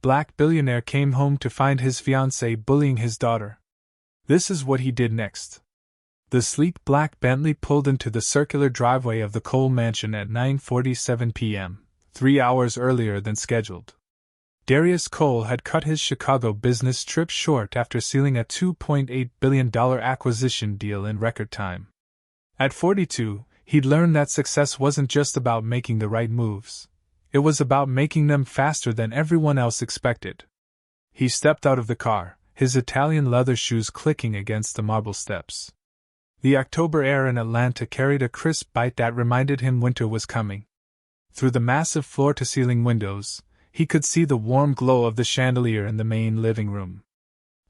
black billionaire came home to find his fiancée bullying his daughter. This is what he did next. The sleek black Bentley pulled into the circular driveway of the Cole mansion at 9:47 p.m., 3 hours earlier than scheduled. Darius Cole had cut his Chicago business trip short after sealing a $2.8 billion acquisition deal in record time. At 42, he'd learned that success wasn't just about making the right moves. It was about making them faster than everyone else expected. He stepped out of the car, his Italian leather shoes clicking against the marble steps. The October air in Atlanta carried a crisp bite that reminded him winter was coming. Through the massive floor-to-ceiling windows, he could see the warm glow of the chandelier in the main living room.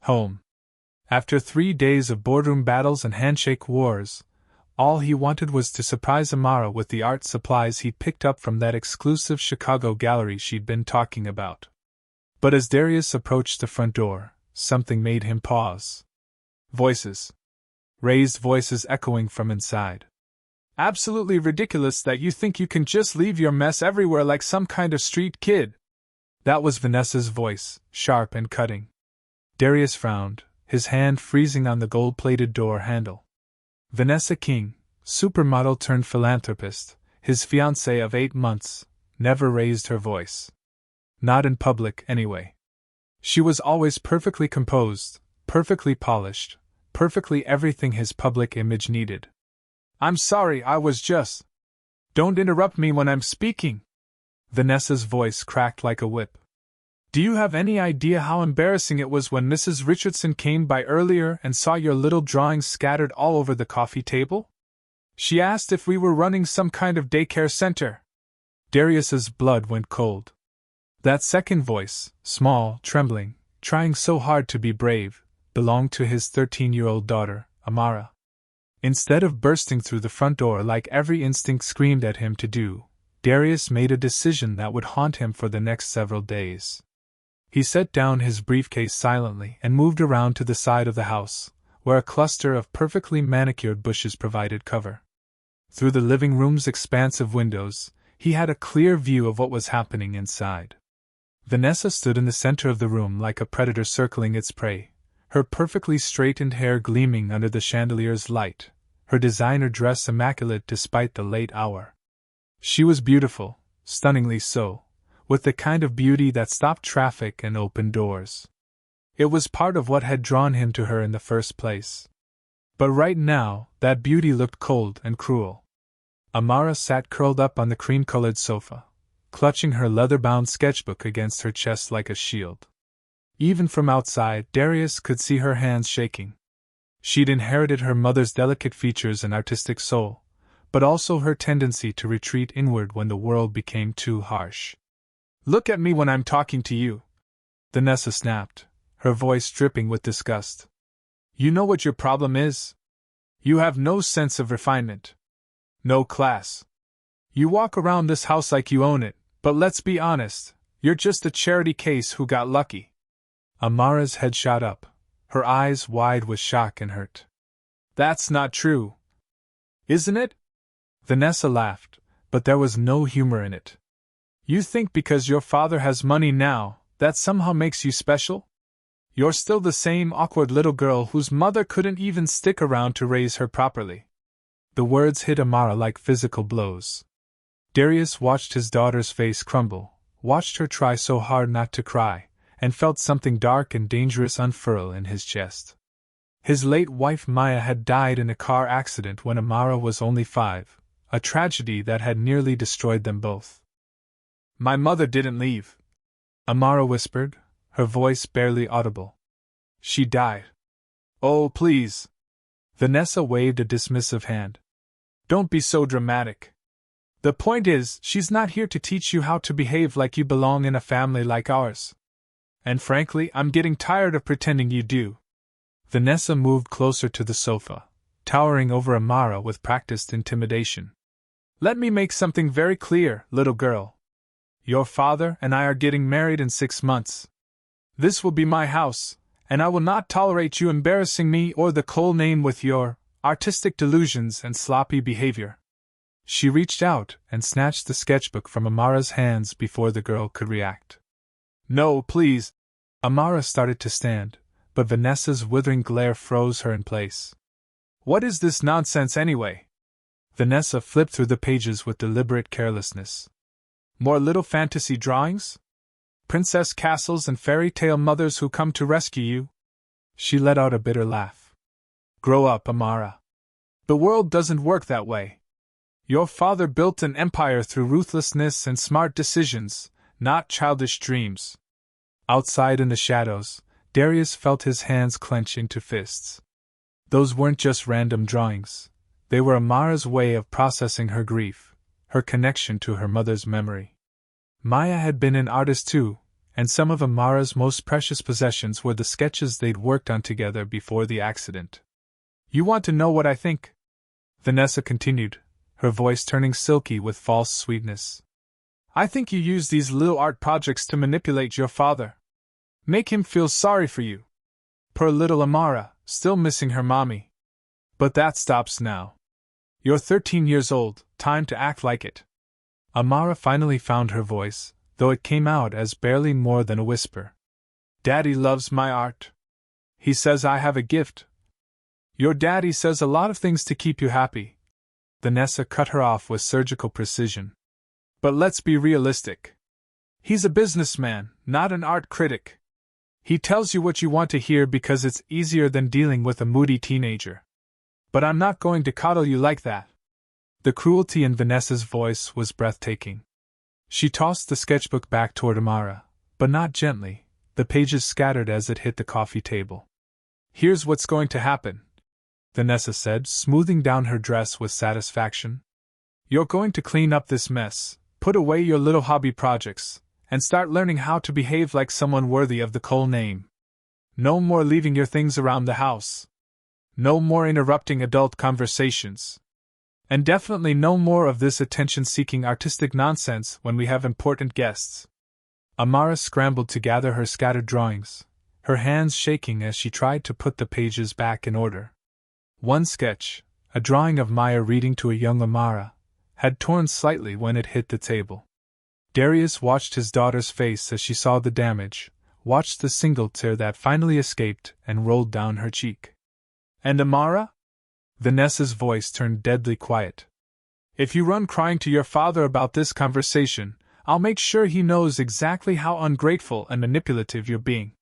Home. After 3 days of boardroom battles and handshake wars, all he wanted was to surprise Amara with the art supplies he'd picked up from that exclusive Chicago gallery she'd been talking about. But as Darius approached the front door, something made him pause. Voices. Raised voices echoing from inside. "Absolutely ridiculous that you think you can just leave your mess everywhere like some kind of street kid." That was Vanessa's voice, sharp and cutting. Darius frowned, his hand freezing on the gold-plated door handle. Vanessa King, supermodel turned philanthropist, his fiancée of 8 months, never raised her voice. Not in public, anyway. She was always perfectly composed, perfectly polished, perfectly everything his public image needed. "I'm sorry, I was just—" "Don't interrupt me when I'm speaking!" Vanessa's voice cracked like a whip. "Do you have any idea how embarrassing it was when Mrs. Richardson came by earlier and saw your little drawings scattered all over the coffee table? She asked if we were running some kind of daycare center." Darius's blood went cold. That second voice, small, trembling, trying so hard to be brave, belonged to his 13-year-old daughter, Amara. Instead of bursting through the front door like every instinct screamed at him to do, Darius made a decision that would haunt him for the next several days. He set down his briefcase silently and moved around to the side of the house, where a cluster of perfectly manicured bushes provided cover. Through the living room's expansive windows, he had a clear view of what was happening inside. Vanessa stood in the center of the room like a predator circling its prey, her perfectly straightened hair gleaming under the chandelier's light, her designer dress immaculate despite the late hour. She was beautiful, stunningly so, with the kind of beauty that stopped traffic and opened doors. It was part of what had drawn him to her in the first place. But right now, that beauty looked cold and cruel. Amara sat curled up on the cream-colored sofa, clutching her leather-bound sketchbook against her chest like a shield. Even from outside, Darius could see her hands shaking. She'd inherited her mother's delicate features and artistic soul, but also her tendency to retreat inward when the world became too harsh. "Look at me when I'm talking to you," Vanessa snapped, her voice dripping with disgust. "You know what your problem is? You have no sense of refinement. No class. You walk around this house like you own it, but let's be honest, you're just a charity case who got lucky." Amara's head shot up, her eyes wide with shock and hurt. "That's not true." "Isn't it?" Vanessa laughed, but there was no humor in it. "You think because your father has money now, that somehow makes you special? You're still the same awkward little girl whose mother couldn't even stick around to raise her properly." The words hit Amara like physical blows. Darius watched his daughter's face crumble, watched her try so hard not to cry, and felt something dark and dangerous unfurl in his chest. His late wife Maya had died in a car accident when Amara was only 5, a tragedy that had nearly destroyed them both. "My mother didn't leave," Amara whispered, her voice barely audible. "She died." "Oh, please." Vanessa waved a dismissive hand. "Don't be so dramatic. The point is, she's not here to teach you how to behave like you belong in a family like ours. And frankly, I'm getting tired of pretending you do." Vanessa moved closer to the sofa, towering over Amara with practiced intimidation. "Let me make something very clear, little girl. Your father and I are getting married in 6 months. This will be my house, and I will not tolerate you embarrassing me or the Cole name with your artistic delusions and sloppy behavior." She reached out and snatched the sketchbook from Amara's hands before the girl could react. No, please. Amara started to stand, but Vanessa's withering glare froze her in place. What is this nonsense anyway? Vanessa flipped through the pages with deliberate carelessness. More little fantasy drawings? Princess castles and fairy tale mothers who come to rescue you? She let out a bitter laugh. Grow up, Amara. The world doesn't work that way. Your father built an empire through ruthlessness and smart decisions, not childish dreams. Outside in the shadows, Darius felt his hands clench into fists. Those weren't just random drawings. They were Amara's way of processing her grief, her connection to her mother's memory. Maya had been an artist too, and some of Amara's most precious possessions were the sketches they'd worked on together before the accident. You want to know what I think? Vanessa continued, her voice turning silky with false sweetness. I think you use these little art projects to manipulate your father. Make him feel sorry for you. Poor little Amara, still missing her mommy. But that stops now. You're 13 years old, time to act like it. Amara finally found her voice, though it came out as barely more than a whisper. Daddy loves my art. He says I have a gift. Your daddy says a lot of things to keep you happy. Vanessa cut her off with surgical precision. But let's be realistic. He's a businessman, not an art critic. He tells you what you want to hear because it's easier than dealing with a moody teenager. But I'm not going to coddle you like that. The cruelty in Vanessa's voice was breathtaking. She tossed the sketchbook back toward Amara, but not gently, the pages scattered as it hit the coffee table. Here's what's going to happen, Vanessa said, smoothing down her dress with satisfaction. You're going to clean up this mess, put away your little hobby projects, and start learning how to behave like someone worthy of the Cole name. No more leaving your things around the house. No more interrupting adult conversations. And definitely no more of this attention-seeking artistic nonsense when we have important guests. Amara scrambled to gather her scattered drawings, her hands shaking as she tried to put the pages back in order. One sketch, a drawing of Maya reading to a young Amara, had torn slightly when it hit the table. Darius watched his daughter's face as she saw the damage, watched the single tear that finally escaped and rolled down her cheek. And Amara? Vanessa's voice turned deadly quiet. If you run crying to your father about this conversation, I'll make sure he knows exactly how ungrateful and manipulative you're being.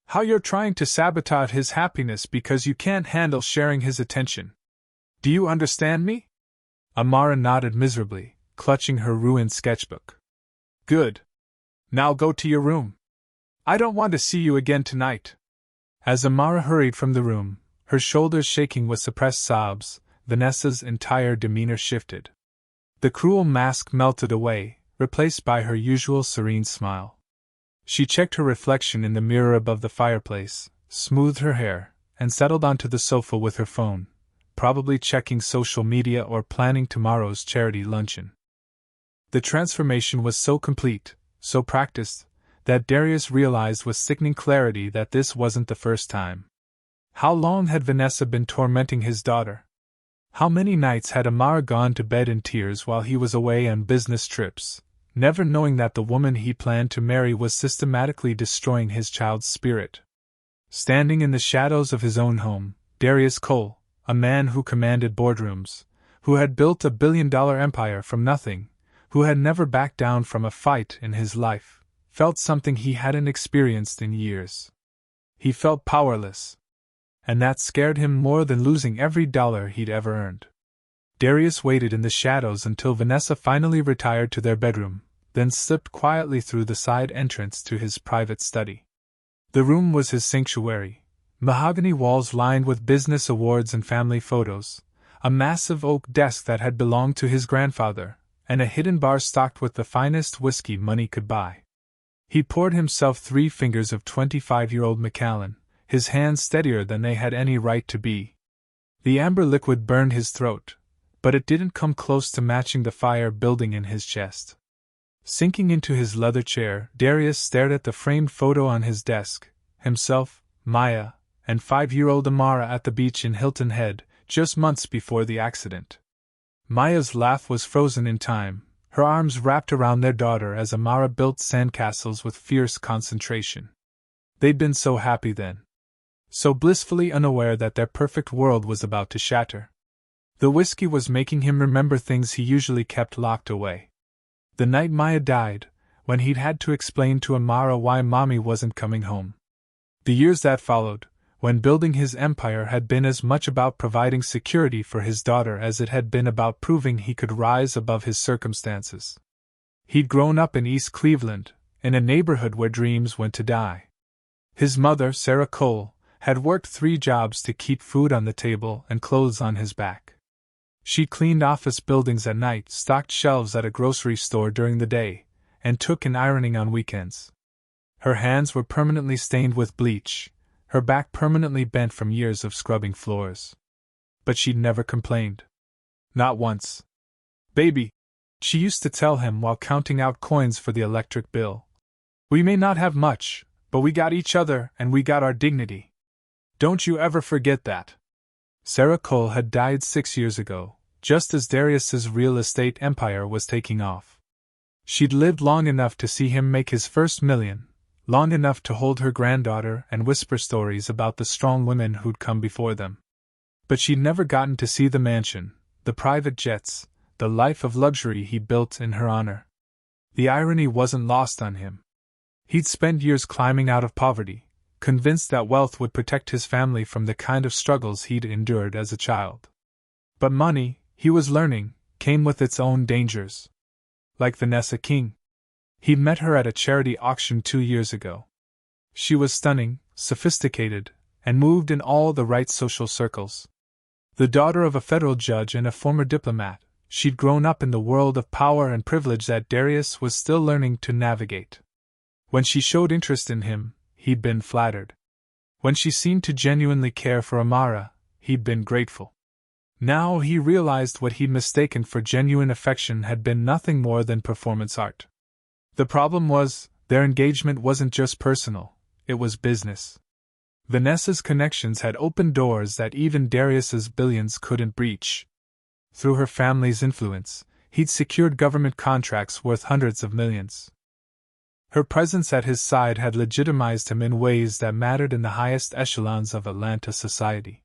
How you're trying to sabotage his happiness because you can't handle sharing his attention. Do you understand me? Amara nodded miserably, clutching her ruined sketchbook. Good. Now go to your room. I don't want to see you again tonight. As Amara hurried from the room, her shoulders shaking with suppressed sobs, Vanessa's entire demeanor shifted. The cruel mask melted away, replaced by her usual serene smile. She checked her reflection in the mirror above the fireplace, smoothed her hair, and settled onto the sofa with her phone, probably checking social media or planning tomorrow's charity luncheon. The transformation was so complete, so practiced, that Darius realized with sickening clarity that this wasn't the first time. How long had Vanessa been tormenting his daughter? How many nights had Amara gone to bed in tears while he was away on business trips, never knowing that the woman he planned to marry was systematically destroying his child's spirit? Standing in the shadows of his own home, Darius Cole, a man who commanded boardrooms, who had built a billion-dollar empire from nothing, who had never backed down from a fight in his life, felt something he hadn't experienced in years. He felt powerless. And that scared him more than losing every dollar he'd ever earned. Darius waited in the shadows until Vanessa finally retired to their bedroom, then slipped quietly through the side entrance to his private study. The room was his sanctuary, mahogany walls lined with business awards and family photos, a massive oak desk that had belonged to his grandfather, and a hidden bar stocked with the finest whiskey money could buy. He poured himself 3 fingers of 25-year-old Macallan, his hands steadier than they had any right to be. The amber liquid burned his throat, but it didn't come close to matching the fire building in his chest. Sinking into his leather chair, Darius stared at the framed photo on his desk, himself, Maya, and 5-year-old Amara at the beach in Hilton Head, just months before the accident. Maya's laugh was frozen in time, her arms wrapped around their daughter as Amara built sandcastles with fierce concentration. They'd been so happy then. So blissfully unaware that their perfect world was about to shatter. The whiskey was making him remember things he usually kept locked away. The night Maya died, when he'd had to explain to Amara why Mommy wasn't coming home. The years that followed, when building his empire had been as much about providing security for his daughter as it had been about proving he could rise above his circumstances. He'd grown up in East Cleveland, in a neighborhood where dreams went to die. His mother, Sarah Cole, had worked 3 jobs to keep food on the table and clothes on his back. She cleaned office buildings at night, stocked shelves at a grocery store during the day, and took in ironing on weekends. Her hands were permanently stained with bleach, her back permanently bent from years of scrubbing floors. But she'd never complained. Not once. "Baby," she used to tell him while counting out coins for the electric bill. "We may not have much, but we got each other and we got our dignity. Don't you ever forget that." Sarah Cole had died 6 years ago, just as Darius's real estate empire was taking off. She'd lived long enough to see him make his first million, long enough to hold her granddaughter and whisper stories about the strong women who'd come before them. But she'd never gotten to see the mansion, the private jets, the life of luxury he built in her honor. The irony wasn't lost on him. He'd spent years climbing out of poverty, convinced that wealth would protect his family from the kind of struggles he'd endured as a child. But money, he was learning, came with its own dangers. Like Vanessa King. He'd met her at a charity auction 2 years ago. She was stunning, sophisticated, and moved in all the right social circles. The daughter of a federal judge and a former diplomat, she'd grown up in the world of power and privilege that Darius was still learning to navigate. When she showed interest in him, he'd been flattered. When she seemed to genuinely care for Amara, he'd been grateful. Now he realized what he'd mistaken for genuine affection had been nothing more than performance art. The problem was, their engagement wasn't just personal, it was business. Vanessa's connections had opened doors that even Darius's billions couldn't breach. Through her family's influence, he'd secured government contracts worth hundreds of millions. Her presence at his side had legitimized him in ways that mattered in the highest echelons of Atlanta society.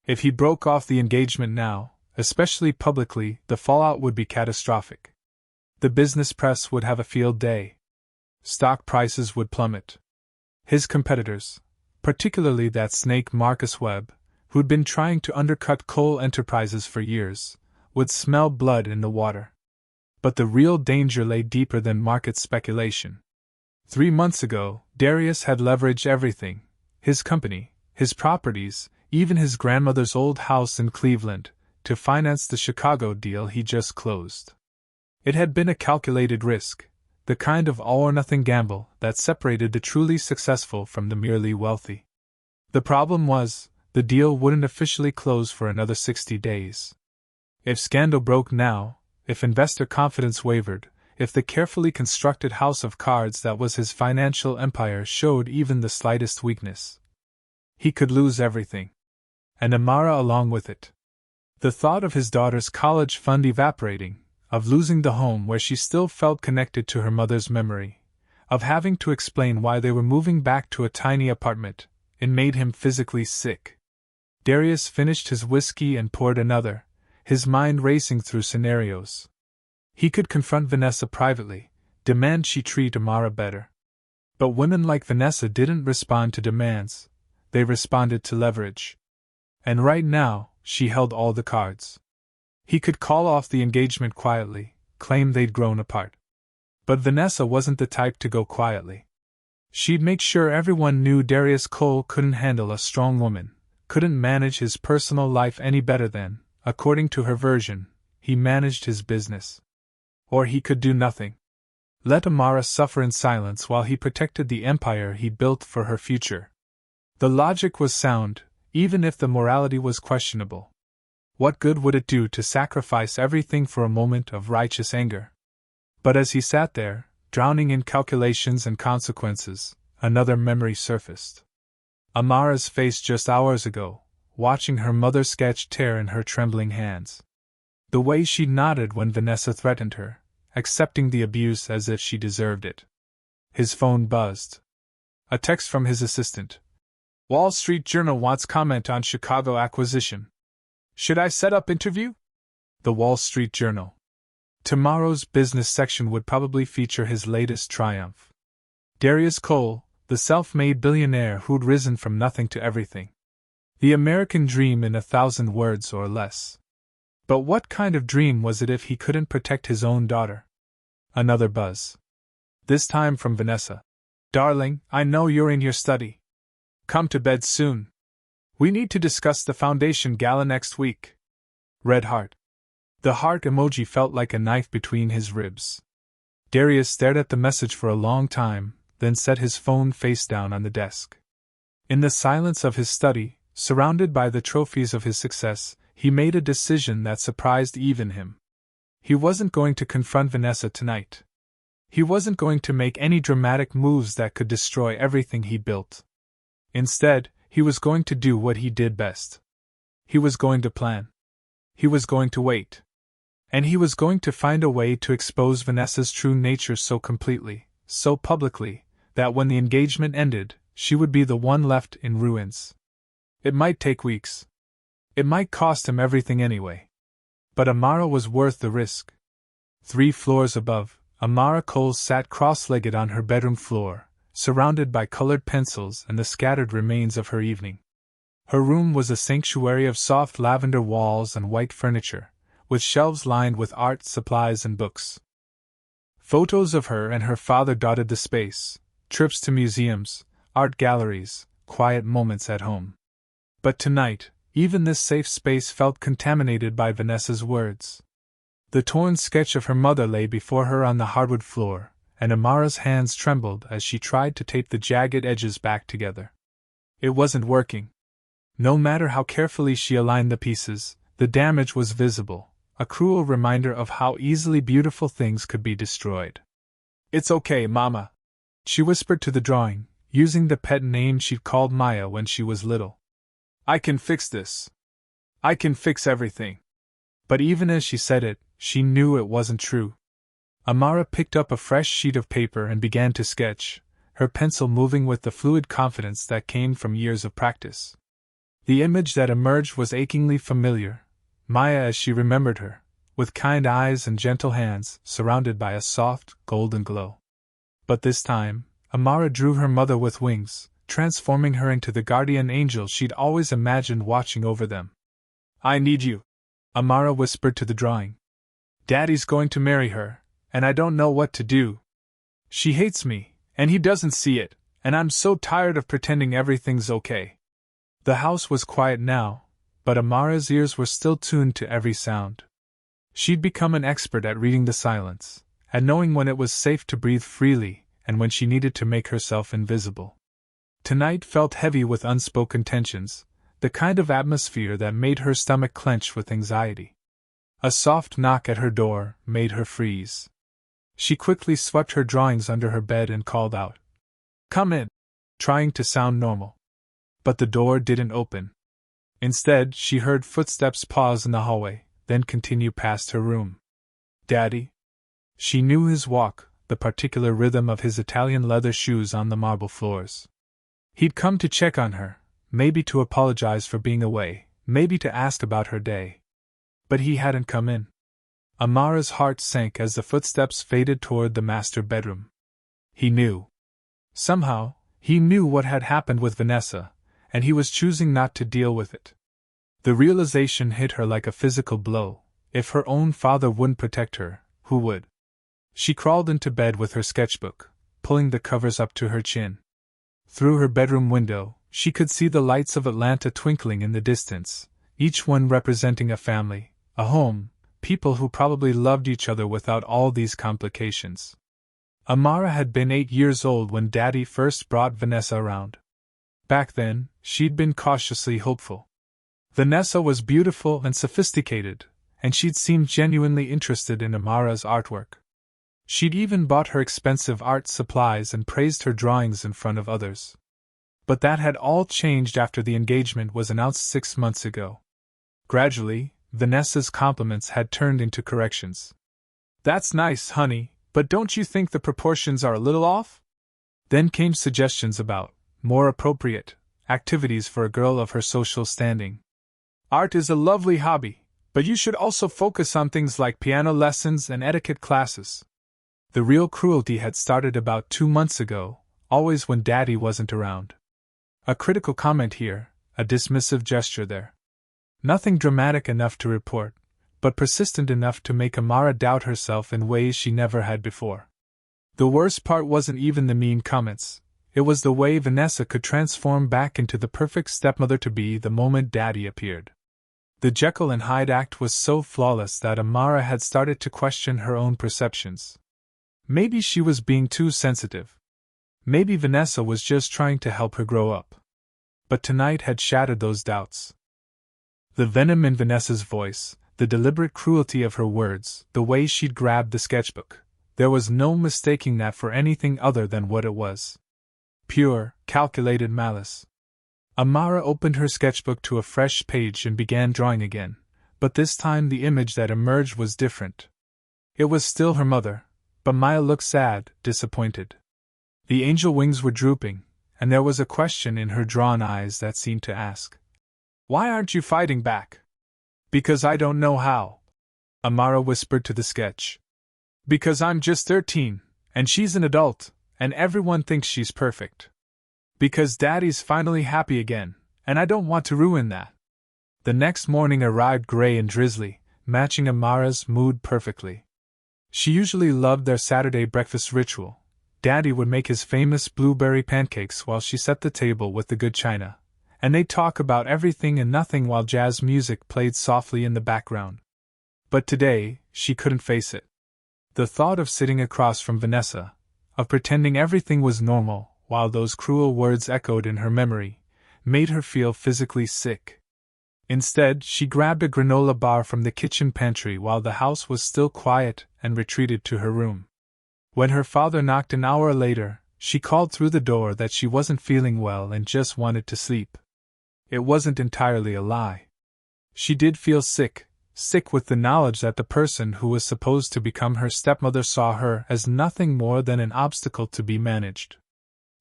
If he broke off the engagement now, especially publicly, the fallout would be catastrophic. The business press would have a field day. Stock prices would plummet. His competitors, particularly that snake Marcus Webb, who'd been trying to undercut Cole Enterprises for years, would smell blood in the water. But the real danger lay deeper than market speculation. 3 months ago, Darius had leveraged everything, his company, his properties, even his grandmother's old house in Cleveland, to finance the Chicago deal he just closed. It had been a calculated risk, the kind of all-or-nothing gamble that separated the truly successful from the merely wealthy. The problem was, the deal wouldn't officially close for another 60 days. If scandal broke now, if investor confidence wavered, if the carefully constructed house of cards that was his financial empire showed even the slightest weakness, he could lose everything. And Amara along with it. The thought of his daughter's college fund evaporating, of losing the home where she still felt connected to her mother's memory, of having to explain why they were moving back to a tiny apartment, it made him physically sick. Darius finished his whiskey and poured another, his mind racing through scenarios. He could confront Vanessa privately, demand she treat Amara better. But women like Vanessa didn't respond to demands, they responded to leverage. And right now, she held all the cards. He could call off the engagement quietly, claim they'd grown apart. But Vanessa wasn't the type to go quietly. She'd make sure everyone knew Darius Cole couldn't handle a strong woman, couldn't manage his personal life any better than, according to her version, he managed his business. Or he could do nothing. Let Amara suffer in silence while he protected the empire he built for her future. The logic was sound, even if the morality was questionable. What good would it do to sacrifice everything for a moment of righteous anger? But as he sat there, drowning in calculations and consequences, another memory surfaced. Amara's face just hours ago, watching her mother's sketch tear in her trembling hands. The way she nodded when Vanessa threatened her, accepting the abuse as if she deserved it. His phone buzzed. A text from his assistant. Wall Street Journal wants comment on Chicago acquisition. Should I set up interview? The Wall Street Journal. Tomorrow's business section would probably feature his latest triumph. Darius Cole, the self-made billionaire who'd risen from nothing to everything. The American dream in 1,000 words or less. But what kind of dream was it if he couldn't protect his own daughter? Another buzz. This time from Vanessa. Darling, I know you're in your study. Come to bed soon. We need to discuss the foundation gala next week. Red heart. The heart emoji felt like a knife between his ribs. Darius stared at the message for a long time, then set his phone face down on the desk. In the silence of his study, surrounded by the trophies of his success, he made a decision that surprised even him. He wasn't going to confront Vanessa tonight. He wasn't going to make any dramatic moves that could destroy everything he built. Instead, he was going to do what he did best. He was going to plan. He was going to wait. And he was going to find a way to expose Vanessa's true nature so completely, so publicly, that when the engagement ended, she would be the one left in ruins. It might take weeks. It might cost him everything anyway. But Amara was worth the risk. 3 floors above, Amara Cole sat cross-legged on her bedroom floor, surrounded by colored pencils and the scattered remains of her evening. Her room was a sanctuary of soft lavender walls and white furniture, with shelves lined with art supplies and books. Photos of her and her father dotted the space, trips to museums, art galleries, quiet moments at home. But tonight, even this safe space felt contaminated by Vanessa's words. The torn sketch of her mother lay before her on the hardwood floor, and Amara's hands trembled as she tried to tape the jagged edges back together. It wasn't working. No matter how carefully she aligned the pieces, the damage was visible, a cruel reminder of how easily beautiful things could be destroyed. It's okay, Mama, she whispered to the drawing, using the pet name she'd called Maya when she was little. I can fix this. I can fix everything. But even as she said it, she knew it wasn't true. Amara picked up a fresh sheet of paper and began to sketch, her pencil moving with the fluid confidence that came from years of practice. The image that emerged was achingly familiar, Maya as she remembered her, with kind eyes and gentle hands, surrounded by a soft, golden glow. But this time, Amara drew her mother with wings, transforming her into the guardian angel she'd always imagined watching over them. I need you, Amara whispered to the drawing. Daddy's going to marry her, and I don't know what to do. She hates me, and he doesn't see it, and I'm so tired of pretending everything's okay. The house was quiet now, but Amara's ears were still tuned to every sound. She'd become an expert at reading the silence, at knowing when it was safe to breathe freely, and when she needed to make herself invisible. Tonight felt heavy with unspoken tensions, the kind of atmosphere that made her stomach clench with anxiety. A soft knock at her door made her freeze. She quickly swept her drawings under her bed and called out, "Come in," trying to sound normal. But the door didn't open. Instead, she heard footsteps pause in the hallway, then continue past her room. Daddy? She knew his walk, the particular rhythm of his Italian leather shoes on the marble floors. He'd come to check on her, maybe to apologize for being away, maybe to ask about her day. But he hadn't come in. Amara's heart sank as the footsteps faded toward the master bedroom. He knew. Somehow, he knew what had happened with Vanessa, and he was choosing not to deal with it. The realization hit her like a physical blow. If her own father wouldn't protect her, who would? She crawled into bed with her sketchbook, pulling the covers up to her chin. Through her bedroom window, she could see the lights of Atlanta twinkling in the distance, each one representing a family, a home, people who probably loved each other without all these complications. Amara had been 8 years old when Daddy first brought Vanessa around. Back then, she'd been cautiously hopeful. Vanessa was beautiful and sophisticated, and she'd seemed genuinely interested in Amara's artwork. She'd even bought her expensive art supplies and praised her drawings in front of others. But that had all changed after the engagement was announced 6 months ago. Gradually, Vanessa's compliments had turned into corrections. That's nice, honey, but don't you think the proportions are a little off? Then came suggestions about more appropriate activities for a girl of her social standing. Art is a lovely hobby, but you should also focus on things like piano lessons and etiquette classes. The real cruelty had started about 2 months ago, always when Daddy wasn't around. A critical comment here, a dismissive gesture there. Nothing dramatic enough to report, but persistent enough to make Amara doubt herself in ways she never had before. The worst part wasn't even the mean comments, it was the way Vanessa could transform back into the perfect stepmother-to-be the moment Daddy appeared. The Jekyll and Hyde act was so flawless that Amara had started to question her own perceptions. Maybe she was being too sensitive. Maybe Vanessa was just trying to help her grow up. But tonight had shattered those doubts. The venom in Vanessa's voice, the deliberate cruelty of her words, the way she'd grabbed the sketchbook, there was no mistaking that for anything other than what it was. Pure, calculated malice. Amara opened her sketchbook to a fresh page and began drawing again, but this time the image that emerged was different. It was still her mother, but Maya looked sad, disappointed. The angel wings were drooping, and there was a question in her drawn eyes that seemed to ask, "Why aren't you fighting back?" "Because I don't know how," Amara whispered to the sketch. "Because I'm just 13, and she's an adult, and everyone thinks she's perfect. Because Daddy's finally happy again, and I don't want to ruin that." The next morning arrived gray and drizzly, matching Amara's mood perfectly. She usually loved their Saturday breakfast ritual. Daddy would make his famous blueberry pancakes while she set the table with the good china, and they'd talk about everything and nothing while jazz music played softly in the background. But today, she couldn't face it. The thought of sitting across from Vanessa, of pretending everything was normal, while those cruel words echoed in her memory, made her feel physically sick. Instead, she grabbed a granola bar from the kitchen pantry while the house was still quiet and retreated to her room. When her father knocked an hour later, she called through the door that she wasn't feeling well and just wanted to sleep. It wasn't entirely a lie. She did feel sick with the knowledge that the person who was supposed to become her stepmother saw her as nothing more than an obstacle to be managed.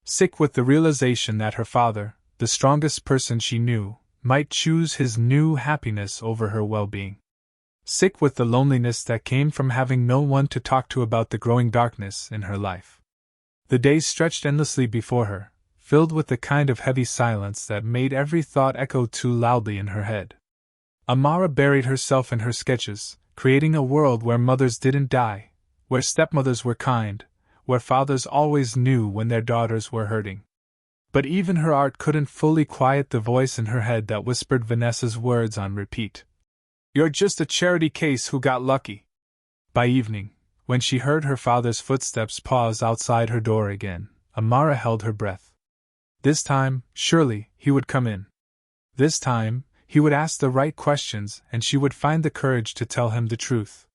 Sick with the realization that her father, the strongest person she knew, might choose his new happiness over her well-being. Sick with the loneliness that came from having no one to talk to about the growing darkness in her life. The days stretched endlessly before her, filled with the kind of heavy silence that made every thought echo too loudly in her head. Amara buried herself in her sketches, creating a world where mothers didn't die, where stepmothers were kind, where fathers always knew when their daughters were hurting. But even her art couldn't fully quiet the voice in her head that whispered Vanessa's words on repeat. "You're just a charity case who got lucky." By evening, when she heard her father's footsteps pause outside her door again, Amara held her breath. This time, surely, he would come in. This time, he would ask the right questions and she would find the courage to tell him the truth.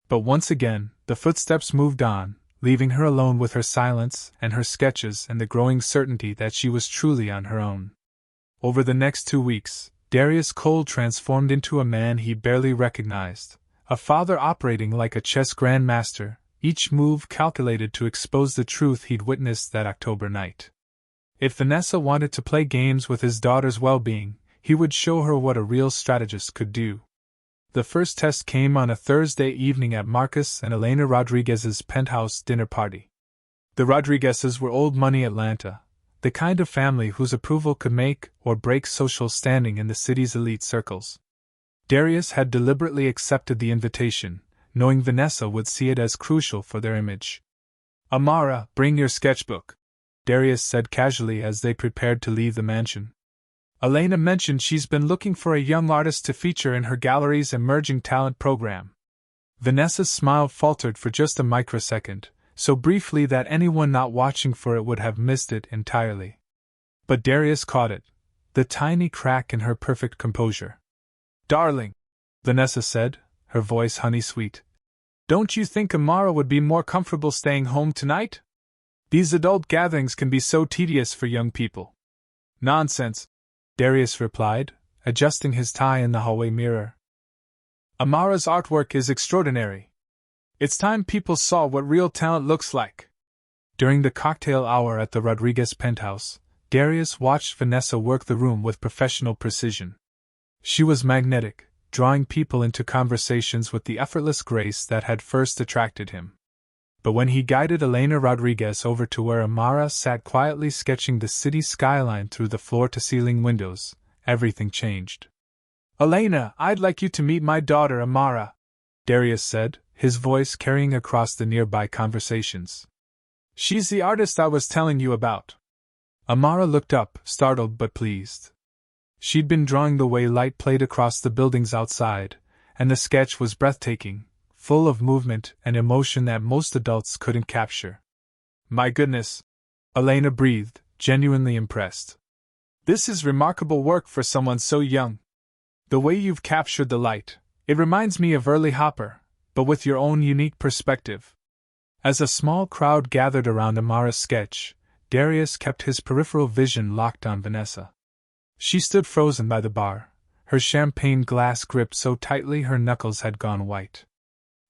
But once again, the footsteps moved on, leaving her alone with her silence and her sketches and the growing certainty that she was truly on her own. Over the next 2 weeks, Darius Cole transformed into a man he barely recognized, a father operating like a chess grandmaster, each move calculated to expose the truth he'd witnessed that October night. If Vanessa wanted to play games with his daughter's well-being, he would show her what a real strategist could do. The first test came on a Thursday evening at Marcus and Elena Rodriguez's penthouse dinner party. The Rodriguezes were old money Atlanta, the kind of family whose approval could make or break social standing in the city's elite circles. Darius had deliberately accepted the invitation, knowing Vanessa would see it as crucial for their image. "Amara, bring your sketchbook," Darius said casually as they prepared to leave the mansion. "Elena mentioned she's been looking for a young artist to feature in her gallery's emerging talent program." Vanessa's smile faltered for just a microsecond, so briefly that anyone not watching for it would have missed it entirely. But Darius caught it, the tiny crack in her perfect composure. "Darling," Vanessa said, her voice honey-sweet, "don't you think Amara would be more comfortable staying home tonight? These adult gatherings can be so tedious for young people." "Nonsense," Darius replied, adjusting his tie in the hallway mirror. "Amara's artwork is extraordinary. It's time people saw what real talent looks like. During the cocktail hour at the Rodriguez penthouse, Darius watched Vanessa work the room with professional precision. She was magnetic, drawing people into conversations with the effortless grace that had first attracted him. But when he guided Elena Rodriguez over to where Amara sat quietly sketching the city skyline through the floor-to-ceiling windows, everything changed. "Elena, I'd like you to meet my daughter Amara," Darius said, his voice carrying across the nearby conversations. "She's the artist I was telling you about." Amara looked up, startled but pleased. She'd been drawing the way light played across the buildings outside, and the sketch was breathtaking, full of movement and emotion that most adults couldn't capture. "My goodness," Elena breathed, genuinely impressed. "This is remarkable work for someone so young. The way you've captured the light, it reminds me of early Hopper, but with your own unique perspective." As a small crowd gathered around Amara's sketch, Darius kept his peripheral vision locked on Vanessa. She stood frozen by the bar, her champagne glass gripped so tightly her knuckles had gone white.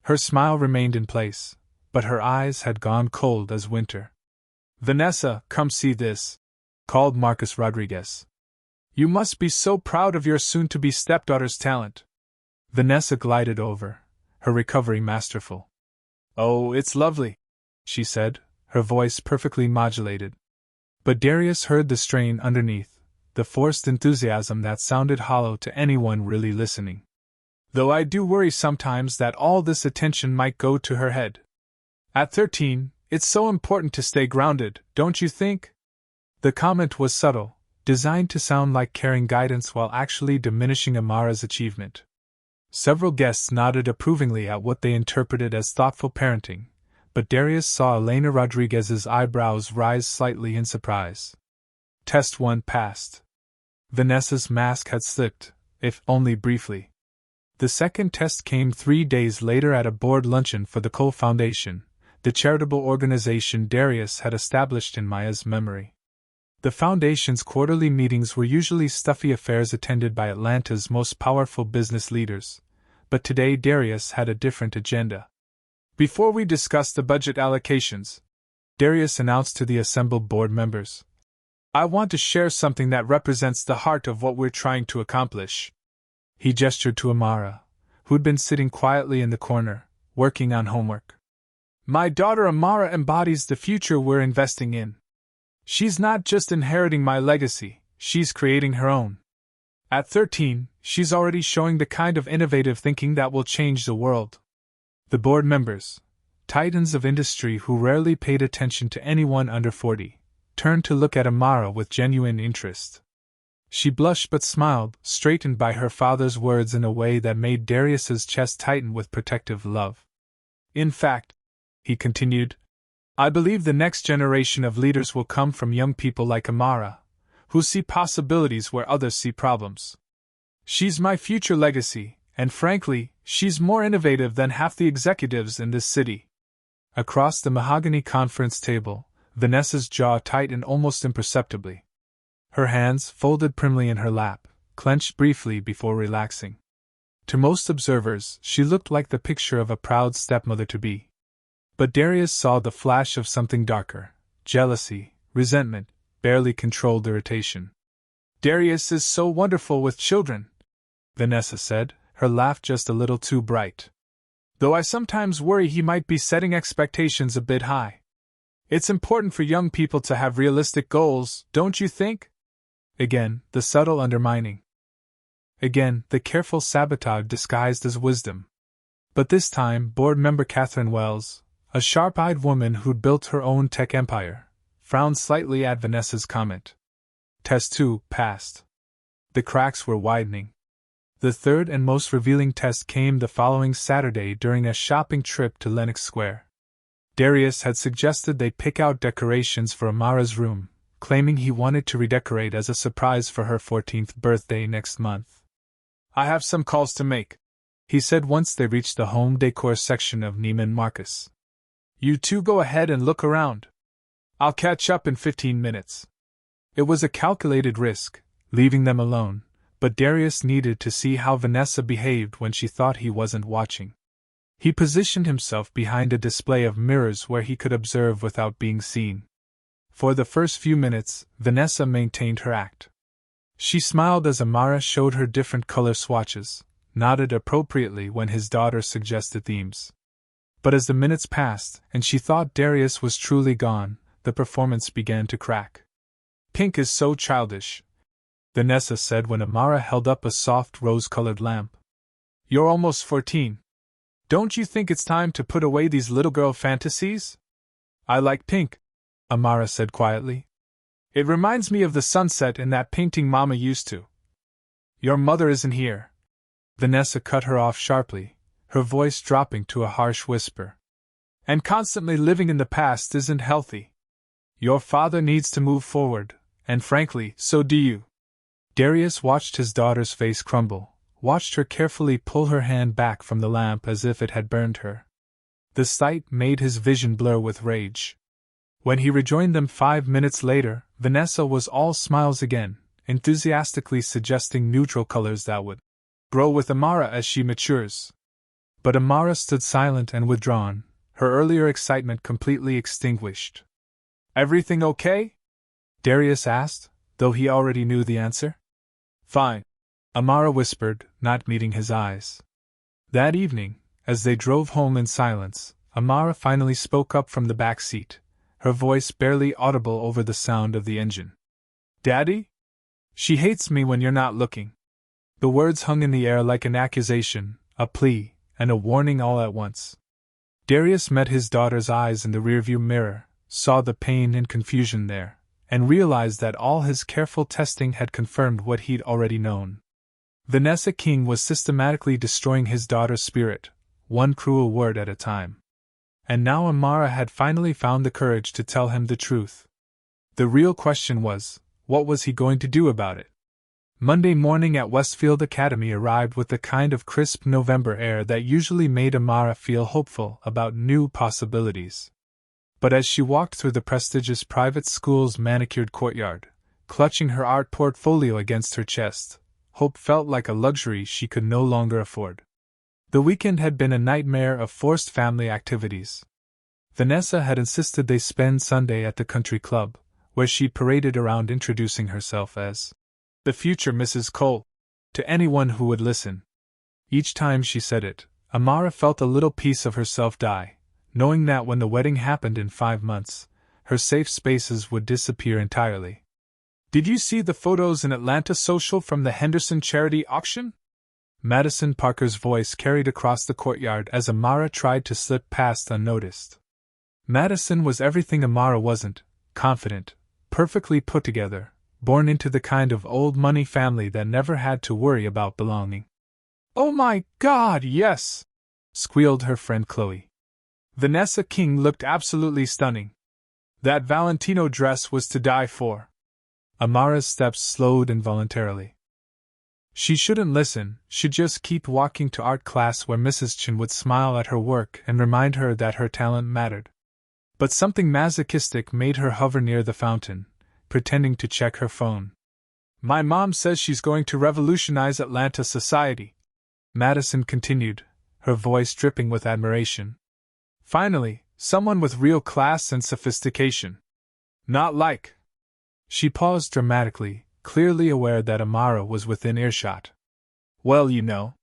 Her smile remained in place, but her eyes had gone cold as winter. "Vanessa, come see this," called Marcus Rodriguez. "You must be so proud of your soon-to-be stepdaughter's talent." Vanessa glided over, her recovery masterful. "Oh, it's lovely," she said, her voice perfectly modulated. But Darius heard the strain underneath, the forced enthusiasm that sounded hollow to anyone really listening. "Though I do worry sometimes that all this attention might go to her head. At 13, it's so important to stay grounded, don't you think?" The comment was subtle, designed to sound like caring guidance while actually diminishing Amara's achievement. Several guests nodded approvingly at what they interpreted as thoughtful parenting, but Darius saw Elena Rodriguez's eyebrows rise slightly in surprise. Test 1 passed. Vanessa's mask had slipped, if only briefly. The second test came 3 days later at a board luncheon for the Cole Foundation, the charitable organization Darius had established in Maya's memory. The foundation's quarterly meetings were usually stuffy affairs attended by Atlanta's most powerful business leaders, but today Darius had a different agenda. "Before we discuss the budget allocations," Darius announced to the assembled board members, "I want to share something that represents the heart of what we're trying to accomplish." He gestured to Amara, who'd been sitting quietly in the corner, working on homework. "My daughter Amara embodies the future we're investing in. She's not just inheriting my legacy, she's creating her own. At 13, she's already showing the kind of innovative thinking that will change the world." The board members, titans of industry who rarely paid attention to anyone under 40, turned to look at Amara with genuine interest. She blushed but smiled, straightened by her father's words in a way that made Darius's chest tighten with protective love. "In fact," he continued, "I believe the next generation of leaders will come from young people like Amara, who see possibilities where others see problems. She's my future legacy, and frankly, she's more innovative than half the executives in this city." Across the mahogany conference table, Vanessa's jaw tightened almost imperceptibly. Her hands, folded primly in her lap, clenched briefly before relaxing. To most observers, she looked like the picture of a proud stepmother-to-be. But Darius saw the flash of something darker: jealousy, resentment, barely controlled irritation. "Darius is so wonderful with children," Vanessa said, her laugh just a little too bright. "Though I sometimes worry he might be setting expectations a bit high. It's important for young people to have realistic goals, don't you think?" Again, the subtle undermining. Again, the careful sabotage disguised as wisdom. But this time, board member Catherine Wells, a sharp-eyed woman who'd built her own tech empire, frowned slightly at Vanessa's comment. Test 2 passed. The cracks were widening. The third and most revealing test came the following Saturday during a shopping trip to Lenox Square. Darius had suggested they pick out decorations for Amara's room, claiming he wanted to redecorate as a surprise for her 14th birthday next month. "I have some calls to make," he said once they reached the home decor section of Neiman Marcus. "You two go ahead and look around. I'll catch up in 15 minutes. It was a calculated risk, leaving them alone, but Darius needed to see how Vanessa behaved when she thought he wasn't watching. He positioned himself behind a display of mirrors where he could observe without being seen. For the first few minutes, Vanessa maintained her act. She smiled as Amara showed her different color swatches, nodded appropriately when his daughter suggested themes. But as the minutes passed, and she thought Darius was truly gone, the performance began to crack. "Pink is so childish," Vanessa said when Amara held up a soft rose-colored lamp. "You're almost 14. Don't you think it's time to put away these little girl fantasies?" "I like pink," Amara said quietly. "It reminds me of the sunset in that painting Mama used to." "Your mother isn't here," Vanessa cut her off sharply, her voice dropping to a harsh whisper. "And constantly living in the past isn't healthy. Your father needs to move forward, and frankly, so do you." Darius watched his daughter's face crumble, watched her carefully pull her hand back from the lamp as if it had burned her. The sight made his vision blur with rage. When he rejoined them 5 minutes later, Vanessa was all smiles again, enthusiastically suggesting neutral colors that would grow with Amara as she matures. But Amara stood silent and withdrawn, her earlier excitement completely extinguished. "Everything okay?" Darius asked, though he already knew the answer. "Fine," Amara whispered, not meeting his eyes. That evening, as they drove home in silence, Amara finally spoke up from the back seat, her voice barely audible over the sound of the engine. "Daddy? She hates me when you're not looking." The words hung in the air like an accusation, a plea, and a warning all at once. Darius met his daughter's eyes in the rearview mirror, saw the pain and confusion there, and realized that all his careful testing had confirmed what he'd already known. Vanessa King was systematically destroying his daughter's spirit, one cruel word at a time. And now Amara had finally found the courage to tell him the truth. The real question was, what was he going to do about it? Monday morning at Westfield Academy arrived with the kind of crisp November air that usually made Amara feel hopeful about new possibilities. But as she walked through the prestigious private school's manicured courtyard, clutching her art portfolio against her chest, hope felt like a luxury she could no longer afford. The weekend had been a nightmare of forced family activities. Vanessa had insisted they spend Sunday at the country club, where she paraded around introducing herself as the future Mrs. Cole to anyone who would listen. Each time she said it, Amara felt a little piece of herself die, knowing that when the wedding happened in 5 months, her safe spaces would disappear entirely. "Did you see the photos in Atlanta Social from the Henderson charity auction?" Madison Parker's voice carried across the courtyard as Amara tried to slip past unnoticed. Madison was everything Amara wasn't: confident, perfectly put together, born into the kind of old money family that never had to worry about belonging. "Oh my God, yes!" squealed her friend Chloe. Vanessa King looked absolutely stunning. That Valentino dress was to die for. Amara's steps slowed involuntarily. She shouldn't listen, should just keep walking to art class where Mrs. Chen would smile at her work and remind her that her talent mattered. But something masochistic made her hover near the fountain, pretending to check her phone. "My mom says she's going to revolutionize Atlanta society," Madison continued, her voice dripping with admiration. "Finally, someone with real class and sophistication. Not like..." She paused dramatically, clearly aware that Amara was within earshot. "Well, you know.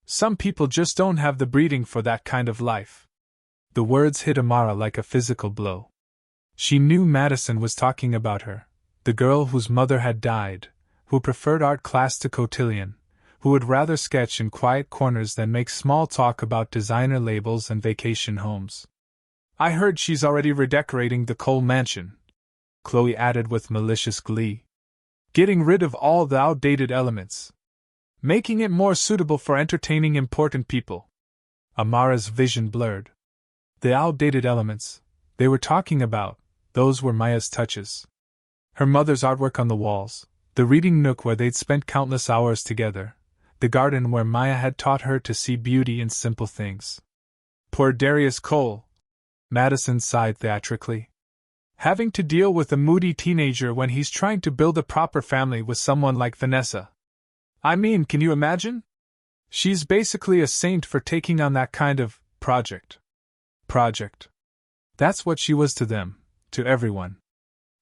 Some people just don't have the breeding for that kind of life." The words hit Amara like a physical blow. She knew Madison was talking about her, the girl whose mother had died, who preferred art class to cotillion, who would rather sketch in quiet corners than make small talk about designer labels and vacation homes. "I heard she's already redecorating the Cole mansion," Chloe added with malicious glee. "Getting rid of all the outdated elements. Making it more suitable for entertaining important people." Amara's vision blurred. The outdated elements they were talking about, those were Maya's touches. Her mother's artwork on the walls, the reading nook where they'd spent countless hours together, the garden where Maya had taught her to see beauty in simple things. "Poor Darius Cole," Madison sighed theatrically. "Having to deal with a moody teenager when he's trying to build a proper family with someone like Vanessa. I mean, can you imagine? She's basically a saint for taking on that kind of Project. Project. That's what she was to them, to everyone.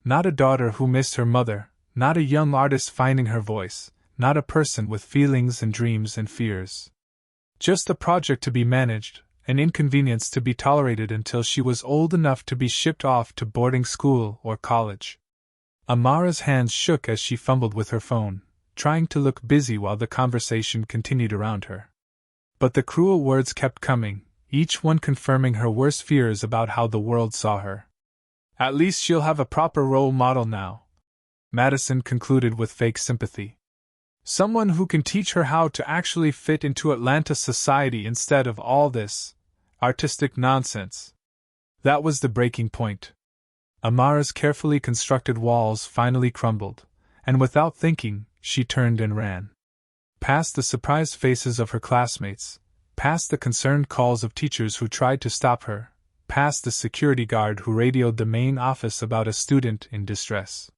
Not a daughter who missed her mother, not a young artist finding her voice, not a person with feelings and dreams and fears. Just a project to be managed, an inconvenience to be tolerated until she was old enough to be shipped off to boarding school or college. Amara's hands shook as she fumbled with her phone, trying to look busy while the conversation continued around her. But the cruel words kept coming, each one confirming her worst fears about how the world saw her. At least she'll have a proper role model now, Madison concluded with fake sympathy. Someone who can teach her how to actually fit into Atlanta society instead of all this artistic nonsense. That was the breaking point. Amara's carefully constructed walls finally crumbled, and without thinking, she turned and ran. Past the surprised faces of her classmates, past the concerned calls of teachers who tried to stop her, past the security guard who radioed the main office about a student in distress.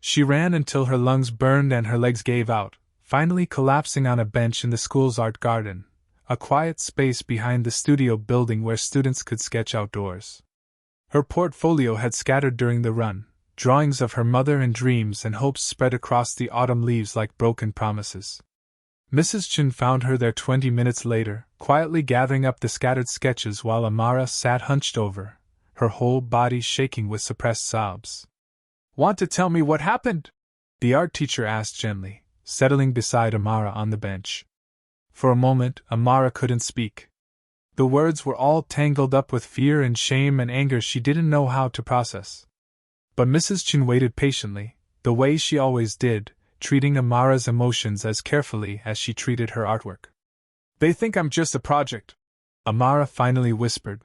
She ran until her lungs burned and her legs gave out, finally collapsing on a bench in the school's art garden, a quiet space behind the studio building where students could sketch outdoors. Her portfolio had scattered during the run, drawings of her mother and dreams and hopes spread across the autumn leaves like broken promises. Mrs. Chen found her there 20 minutes later, quietly gathering up the scattered sketches while Amara sat hunched over, her whole body shaking with suppressed sobs. "Want to tell me what happened?" the art teacher asked gently, settling beside Amara on the bench. For a moment, Amara couldn't speak. The words were all tangled up with fear and shame and anger she didn't know how to process. But Mrs. Chen waited patiently, the way she always did, treating Amara's emotions as carefully as she treated her artwork. "They think I'm just a project," Amara finally whispered.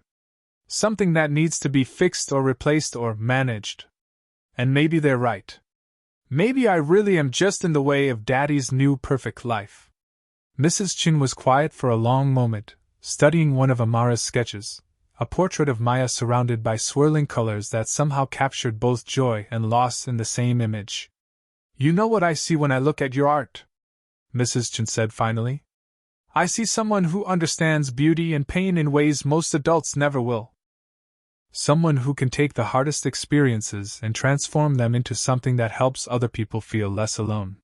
"Something that needs to be fixed or replaced or managed. And maybe they're right. Maybe I really am just in the way of Daddy's new perfect life." Mrs. Chen was quiet for a long moment, studying one of Amara's sketches, a portrait of Maya surrounded by swirling colors that somehow captured both joy and loss in the same image. "You know what I see when I look at your art," Mrs. Chen said finally. "I see someone who understands beauty and pain in ways most adults never will. Someone who can take the hardest experiences and transform them into something that helps other people feel less alone."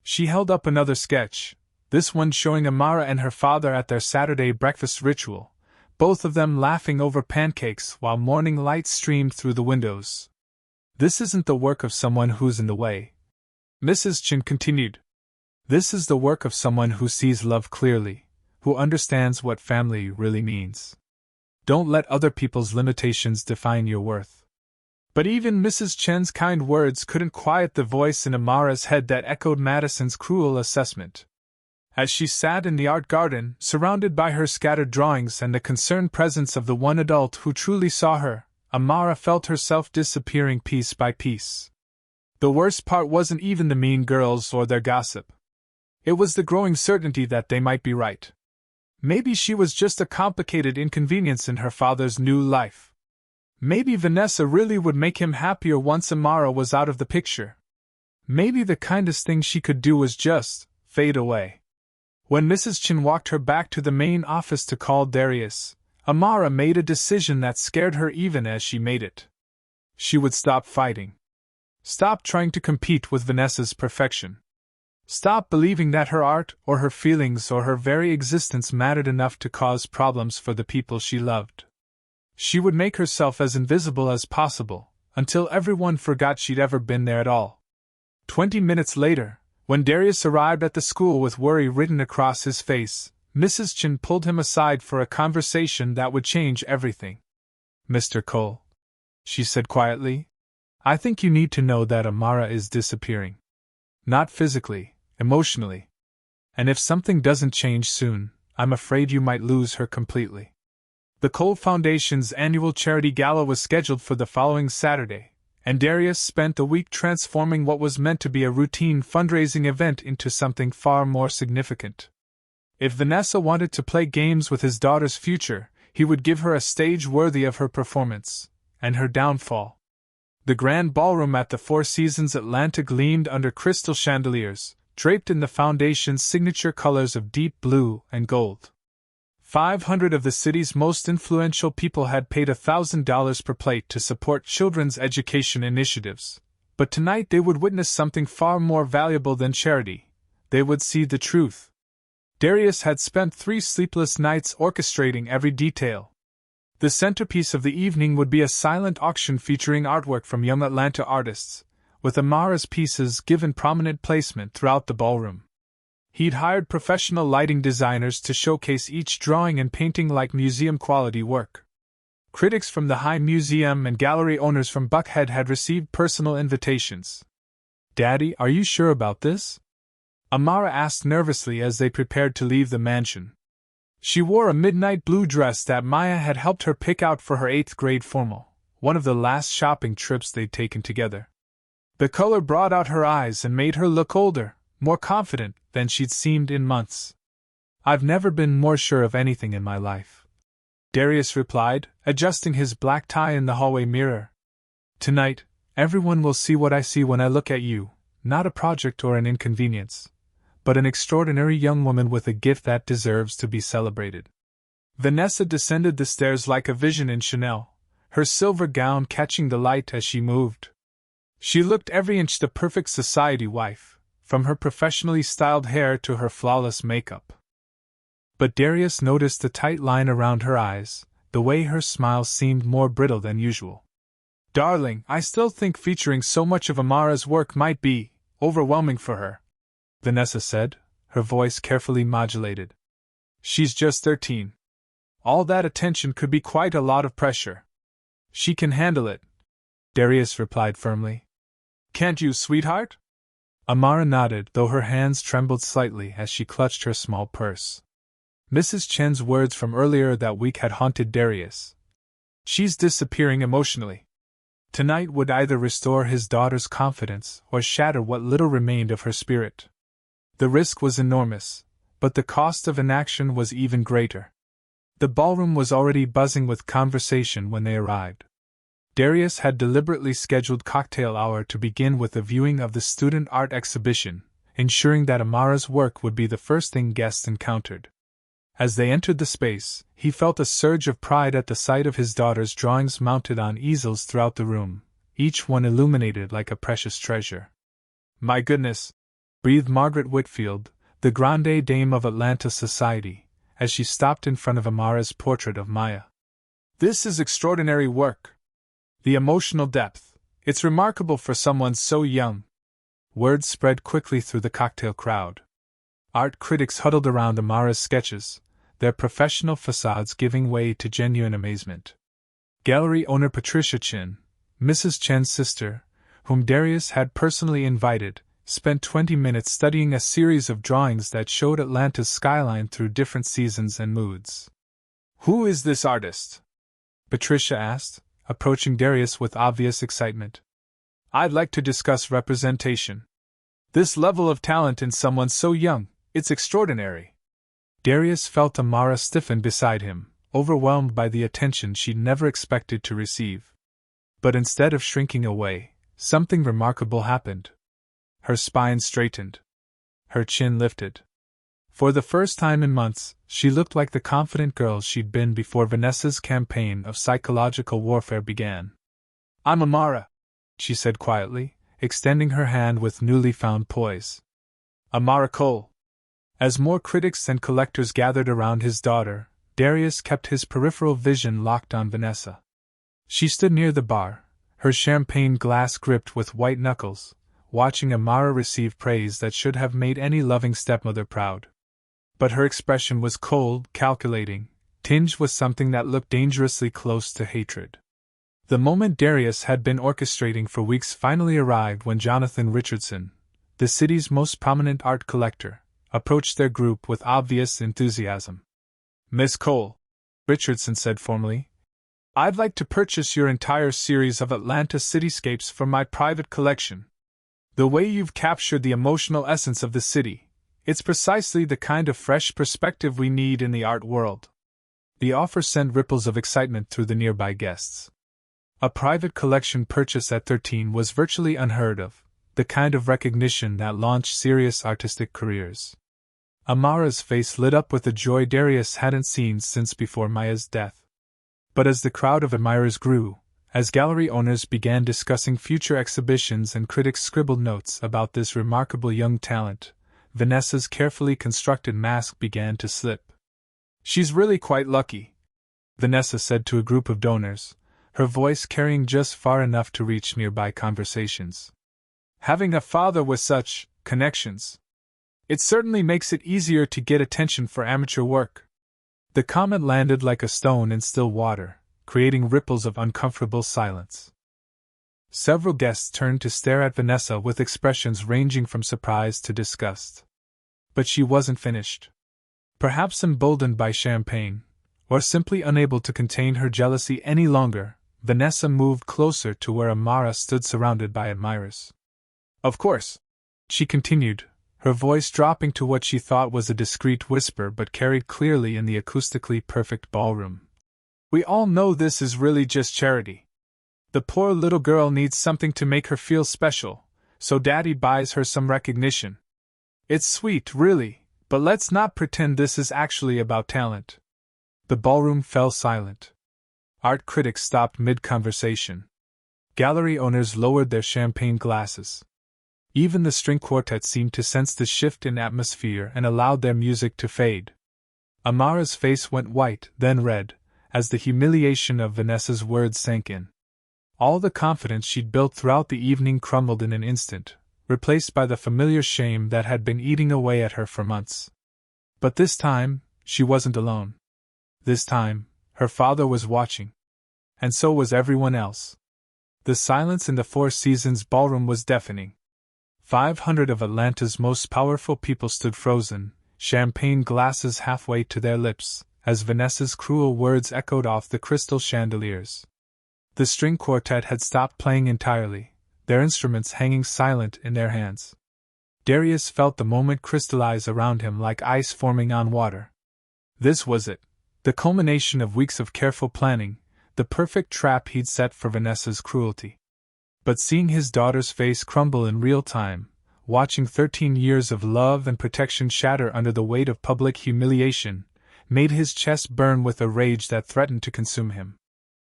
She held up another sketch, this one showing Amara and her father at their Saturday breakfast ritual, both of them laughing over pancakes while morning light streamed through the windows. "This isn't the work of someone who's in the way," Mrs. Chen continued. "This is the work of someone who sees love clearly, who understands what family really means. Don't let other people's limitations define your worth." But even Mrs. Chen's kind words couldn't quiet the voice in Amara's head that echoed Madison's cruel assessment. As she sat in the art garden, surrounded by her scattered drawings and the concerned presence of the one adult who truly saw her, Amara felt herself disappearing piece by piece. The worst part wasn't even the mean girls or their gossip. It was the growing certainty that they might be right. Maybe she was just a complicated inconvenience in her father's new life. Maybe Vanessa really would make him happier once Amara was out of the picture. Maybe the kindest thing she could do was just fade away. When Mrs. Chen walked her back to the main office to call Darius, Amara made a decision that scared her even as she made it. She would stop fighting. Stop trying to compete with Vanessa's perfection. Stop believing that her art, or her feelings, or her very existence mattered enough to cause problems for the people she loved. She would make herself as invisible as possible, until everyone forgot she'd ever been there at all. 20 minutes later, when Darius arrived at the school with worry written across his face, Mrs. Chen pulled him aside for a conversation that would change everything. "Mr. Cole," she said quietly, "I think you need to know that Amara is disappearing. Not physically, emotionally. And if something doesn't change soon, I'm afraid you might lose her completely." The Cole Foundation's annual charity gala was scheduled for the following Saturday, and Darius spent the week transforming what was meant to be a routine fundraising event into something far more significant. If Vanessa wanted to play games with his daughter's future, he would give her a stage worthy of her performance, and her downfall. The grand ballroom at the Four Seasons Atlanta gleamed under crystal chandeliers, draped in the Foundation's signature colors of deep blue and gold. 500 of the city's most influential people had paid $1,000 per plate to support children's education initiatives. But tonight they would witness something far more valuable than charity. They would see the truth. Darius had spent 3 sleepless nights orchestrating every detail. The centerpiece of the evening would be a silent auction featuring artwork from young Atlanta artists, with Amara's pieces given prominent placement throughout the ballroom. He'd hired professional lighting designers to showcase each drawing and painting like museum-quality work. Critics from the High Museum and gallery owners from Buckhead had received personal invitations. "Daddy, are you sure about this?" Amara asked nervously as they prepared to leave the mansion. She wore a midnight blue dress that Maya had helped her pick out for her 8th grade formal, one of the last shopping trips they'd taken together. The color brought out her eyes and made her look older, more confident than she'd seemed in months. "I've never been more sure of anything in my life," Darius replied, adjusting his black tie in the hallway mirror. "Tonight, everyone will see what I see when I look at you, not a project or an inconvenience, but an extraordinary young woman with a gift that deserves to be celebrated." Vanessa descended the stairs like a vision in Chanel, her silver gown catching the light as she moved. She looked every inch the perfect society wife, from her professionally styled hair to her flawless makeup. But Darius noticed the tight line around her eyes, the way her smile seemed more brittle than usual. "Darling, I still think featuring so much of Amara's work might be overwhelming for her," Vanessa said, her voice carefully modulated. "She's just 13. All that attention could be quite a lot of pressure." "She can handle it," Darius replied firmly. "Can't you, sweetheart?" Amara nodded, though her hands trembled slightly as she clutched her small purse. Mrs. Chen's words from earlier that week had haunted Darius. "She's disappearing emotionally." Tonight would either restore his daughter's confidence or shatter what little remained of her spirit. The risk was enormous, but the cost of inaction was even greater. The ballroom was already buzzing with conversation when they arrived. Darius had deliberately scheduled cocktail hour to begin with a viewing of the student art exhibition, ensuring that Amara's work would be the first thing guests encountered. As they entered the space, he felt a surge of pride at the sight of his daughter's drawings mounted on easels throughout the room, each one illuminated like a precious treasure. "My goodness," breathed Margaret Whitfield, the grande dame of Atlanta society, as she stopped in front of Amara's portrait of Maya. "This is extraordinary work. The emotional depth, it's remarkable for someone so young." Word spread quickly through the cocktail crowd. Art critics huddled around Amara's sketches, their professional facades giving way to genuine amazement. Gallery owner Patricia Chen, Mrs. Chen's sister, whom Darius had personally invited, spent 20 minutes studying a series of drawings that showed Atlanta's skyline through different seasons and moods. "Who is this artist?" Patricia asked, approaching Darius with obvious excitement. "I'd like to discuss representation. This level of talent in someone so young, it's extraordinary." Darius felt Amara stiffen beside him, overwhelmed by the attention she'd never expected to receive. But instead of shrinking away, something remarkable happened. Her spine straightened. Her chin lifted. For the first time in months, she looked like the confident girl she'd been before Vanessa's campaign of psychological warfare began. "I'm Amara," she said quietly, extending her hand with newly found poise. "Amara Cole." As more critics and collectors gathered around his daughter, Darius kept his peripheral vision locked on Vanessa. She stood near the bar, her champagne glass gripped with white knuckles, watching Amara receive praise that should have made any loving stepmother proud. But her expression was cold, calculating, tinged with something that looked dangerously close to hatred. The moment Darius had been orchestrating for weeks finally arrived when Jonathan Richardson, the city's most prominent art collector, approached their group with obvious enthusiasm. "Miss Cole," Richardson said formally, "I'd like to purchase your entire series of Atlanta cityscapes for my private collection. The way you've captured the emotional essence of the city, it's precisely the kind of fresh perspective we need in the art world." The offer sent ripples of excitement through the nearby guests. A private collection purchase at 13 was virtually unheard of, the kind of recognition that launched serious artistic careers. Amara's face lit up with a joy Darius hadn't seen since before Maya's death. But as the crowd of admirers grew, as gallery owners began discussing future exhibitions and critics scribbled notes about this remarkable young talent, Vanessa's carefully constructed mask began to slip. "She's really quite lucky," Vanessa said to a group of donors, her voice carrying just far enough to reach nearby conversations. "Having a father with such connections. It certainly makes it easier to get attention for amateur work." The comment landed like a stone in still water, creating ripples of uncomfortable silence. Several guests turned to stare at Vanessa with expressions ranging from surprise to disgust. But she wasn't finished. Perhaps emboldened by champagne, or simply unable to contain her jealousy any longer, Vanessa moved closer to where Amara stood surrounded by admirers. "Of course," she continued, her voice dropping to what she thought was a discreet whisper but carried clearly in the acoustically perfect ballroom. "We all know this is really just charity. The poor little girl needs something to make her feel special, so Daddy buys her some recognition. It's sweet, really, but let's not pretend this is actually about talent." The ballroom fell silent. Art critics stopped mid-conversation. Gallery owners lowered their champagne glasses. Even the string quartet seemed to sense the shift in atmosphere and allowed their music to fade. Amara's face went white, then red, as the humiliation of Vanessa's words sank in. All the confidence she'd built throughout the evening crumbled in an instant, replaced by the familiar shame that had been eating away at her for months. But this time, she wasn't alone. This time, her father was watching. And so was everyone else. The silence in the Four Seasons ballroom was deafening. 500 of Atlanta's most powerful people stood frozen, champagne glasses halfway to their lips, as Vanessa's cruel words echoed off the crystal chandeliers. The string quartet had stopped playing entirely, their instruments hanging silent in their hands. Darius felt the moment crystallize around him like ice forming on water. This was it, the culmination of weeks of careful planning, the perfect trap he'd set for Vanessa's cruelty. But seeing his daughter's face crumble in real time, watching 13 years of love and protection shatter under the weight of public humiliation, made his chest burn with a rage that threatened to consume him.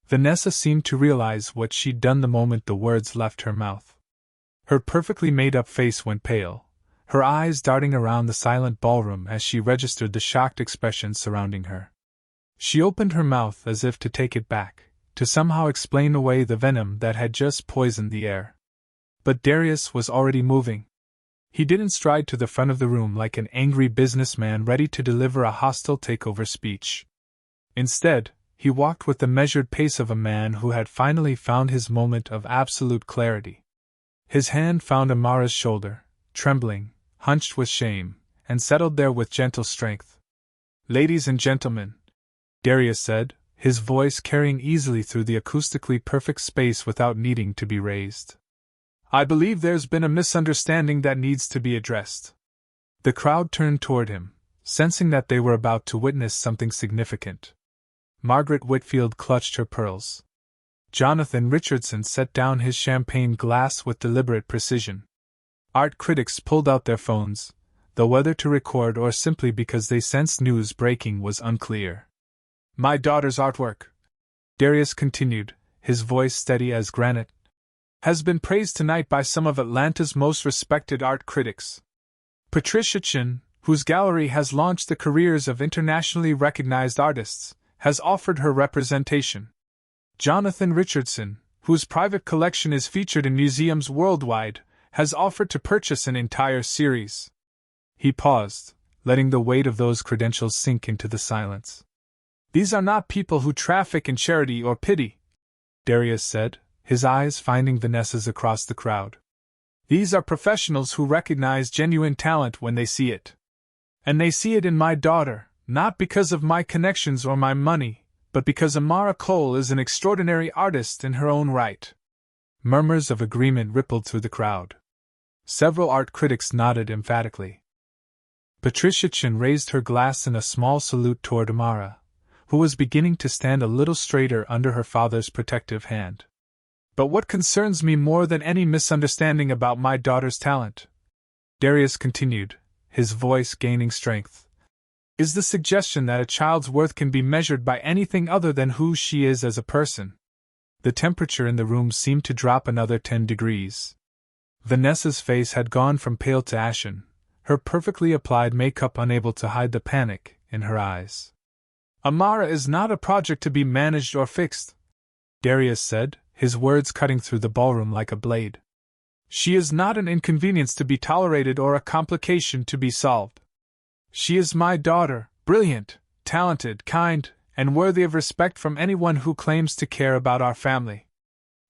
Vanessa seemed to realize what she'd done the moment the words left her mouth. Her perfectly made-up face went pale, her eyes darting around the silent ballroom as she registered the shocked expression surrounding her. She opened her mouth as if to take it back, to somehow explain away the venom that had just poisoned the air. But Darius was already moving. He didn't stride to the front of the room like an angry businessman ready to deliver a hostile takeover speech. Instead, he walked with the measured pace of a man who had finally found his moment of absolute clarity. His hand found Amara's shoulder, trembling, hunched with shame, and settled there with gentle strength. "Ladies and gentlemen," Darius said, his voice carrying easily through the acoustically perfect space without needing to be raised. "I believe there's been a misunderstanding that needs to be addressed." The crowd turned toward him, sensing that they were about to witness something significant. Margaret Whitfield clutched her pearls. Jonathan Richardson set down his champagne glass with deliberate precision. Art critics pulled out their phones, though whether to record or simply because they sensed news breaking was unclear. "My daughter's artwork," Darius continued, his voice steady as granite, "has been praised tonight by some of Atlanta's most respected art critics. Patricia Chin, whose gallery has launched the careers of internationally recognized artists, has offered her representation. Jonathan Richardson, whose private collection is featured in museums worldwide, has offered to purchase an entire series." He paused, letting the weight of those credentials sink into the silence. "These are not people who traffic in charity or pity," Darius said, his eyes finding Vanessa's across the crowd. "These are professionals who recognize genuine talent when they see it. And they see it in my daughter, not because of my connections or my money, but because Amara Cole is an extraordinary artist in her own right." Murmurs of agreement rippled through the crowd. Several art critics nodded emphatically. Patricia Chin raised her glass in a small salute toward Amara, who was beginning to stand a little straighter under her father's protective hand. "But what concerns me more than any misunderstanding about my daughter's talent," Darius continued, his voice gaining strength, is the suggestion that a child's worth can be measured by anything other than who she is as a person. The temperature in the room seemed to drop another 10 degrees. Vanessa's face had gone from pale to ashen, her perfectly applied makeup unable to hide the panic in her eyes. Amara is not a project to be managed or fixed, Darius said, his words cutting through the ballroom like a blade. She is not an inconvenience to be tolerated or a complication to be solved. She is my daughter, brilliant, talented, kind, and worthy of respect from anyone who claims to care about our family.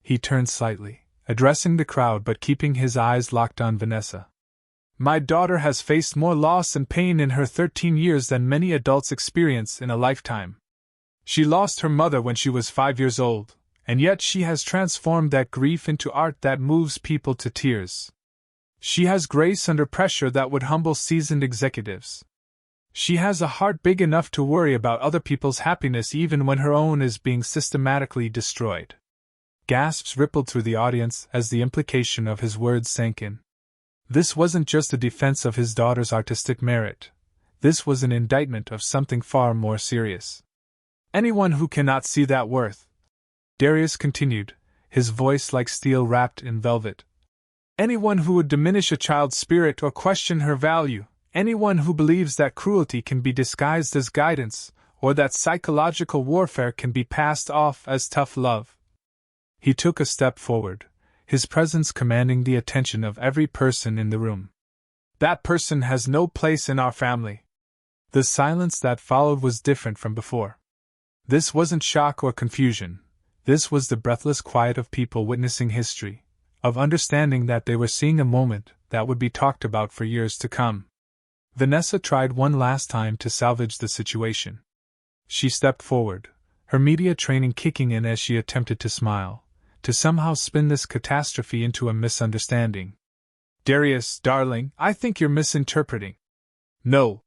He turned slightly, addressing the crowd but keeping his eyes locked on Vanessa. My daughter has faced more loss and pain in her 13 years than many adults experience in a lifetime. She lost her mother when she was 5 years old, and yet she has transformed that grief into art that moves people to tears. She has grace under pressure that would humble seasoned executives. She has a heart big enough to worry about other people's happiness even when her own is being systematically destroyed. Gasps rippled through the audience as the implication of his words sank in. This wasn't just a defense of his daughter's artistic merit. This was an indictment of something far more serious. Anyone who cannot see that worth, Darius continued, his voice like steel wrapped in velvet. Anyone who would diminish a child's spirit or question her value, anyone who believes that cruelty can be disguised as guidance, or that psychological warfare can be passed off as tough love. He took a step forward, his presence commanding the attention of every person in the room. That person has no place in our family. The silence that followed was different from before. This wasn't shock or confusion. This was the breathless quiet of people witnessing history, of understanding that they were seeing a moment that would be talked about for years to come. Vanessa tried one last time to salvage the situation. She stepped forward, her media training kicking in as she attempted to smile, to somehow spin this catastrophe into a misunderstanding. Darius, darling, I think you're misinterpreting. No.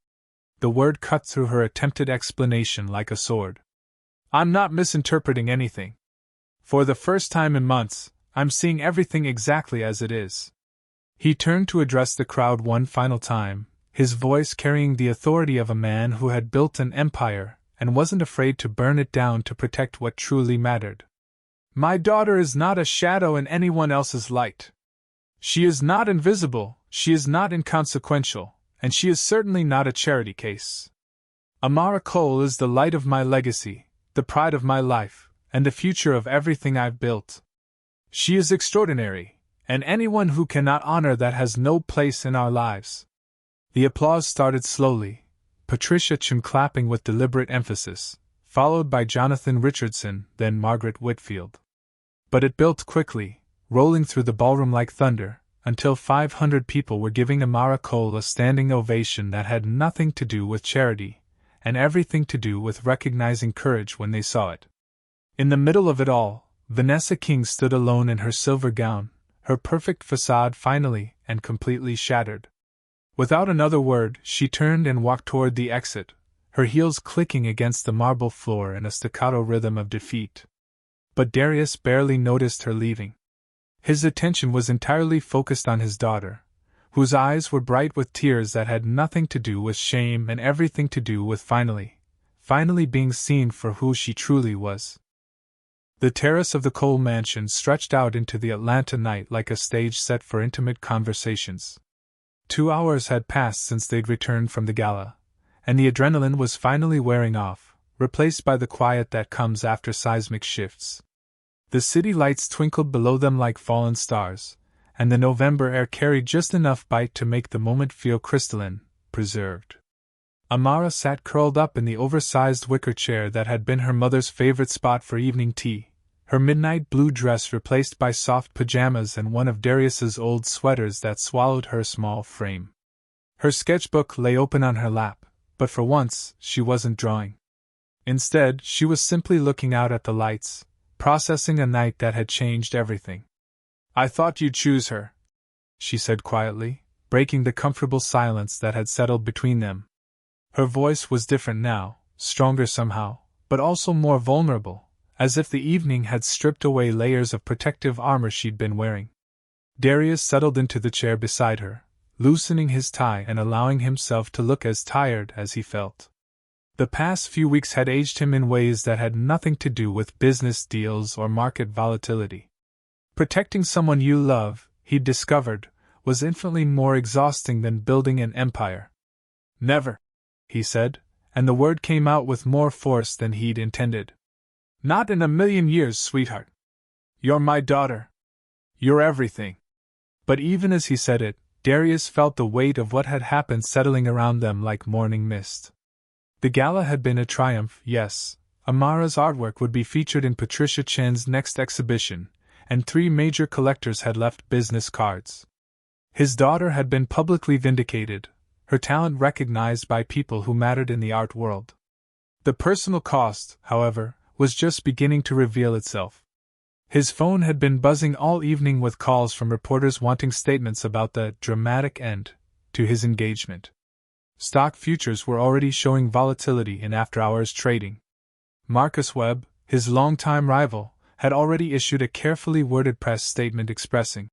The word cut through her attempted explanation like a sword. I'm not misinterpreting anything. For the first time in months, I'm seeing everything exactly as it is. He turned to address the crowd one final time, his voice carrying the authority of a man who had built an empire and wasn't afraid to burn it down to protect what truly mattered. My daughter is not a shadow in anyone else's light. She is not invisible, she is not inconsequential, and she is certainly not a charity case. Amara Cole is the light of my legacy, the pride of my life, and the future of everything I've built. She is extraordinary, and anyone who cannot honor that has no place in our lives. The applause started slowly, Patricia Chin clapping with deliberate emphasis, followed by Jonathan Richardson, then Margaret Whitfield. But it built quickly, rolling through the ballroom like thunder, until 500 people were giving Amara Cole a standing ovation that had nothing to do with charity, and everything to do with recognizing courage when they saw it. In the middle of it all, Vanessa King stood alone in her silver gown, her perfect facade finally and completely shattered. Without another word, she turned and walked toward the exit, her heels clicking against the marble floor in a staccato rhythm of defeat. But Darius barely noticed her leaving. His attention was entirely focused on his daughter, whose eyes were bright with tears that had nothing to do with shame and everything to do with finally being seen for who she truly was. The terrace of the Cole mansion stretched out into the Atlanta night like a stage set for intimate conversations. 2 hours had passed since they'd returned from the gala, and the adrenaline was finally wearing off, replaced by the quiet that comes after seismic shifts. The city lights twinkled below them like fallen stars, and the November air carried just enough bite to make the moment feel crystalline, preserved. Amara sat curled up in the oversized wicker chair that had been her mother's favorite spot for evening tea, her midnight blue dress replaced by soft pajamas and one of Darius's old sweaters that swallowed her small frame. Her sketchbook lay open on her lap, but for once she wasn't drawing. Instead, she was simply looking out at the lights, processing a night that had changed everything. I thought you'd choose her, she said quietly, breaking the comfortable silence that had settled between them. Her voice was different now, stronger somehow, but also more vulnerable, as if the evening had stripped away layers of protective armor she'd been wearing. Darius settled into the chair beside her, loosening his tie and allowing himself to look as tired as he felt. The past few weeks had aged him in ways that had nothing to do with business deals or market volatility. Protecting someone you love, he'd discovered, was infinitely more exhausting than building an empire. Never, he said, and the word came out with more force than he'd intended. Not in a million years, sweetheart. You're my daughter. You're everything. But even as he said it, Darius felt the weight of what had happened settling around them like morning mist. The gala had been a triumph, yes. Amara's artwork would be featured in Patricia Chen's next exhibition, and 3 major collectors had left business cards. His daughter had been publicly vindicated, her talent recognized by people who mattered in the art world. The personal cost, however, was just beginning to reveal itself. His phone had been buzzing all evening with calls from reporters wanting statements about the dramatic end to his engagement. Stock futures were already showing volatility in after-hours trading. Marcus Webb, his longtime rival, had already issued a carefully worded press statement expressing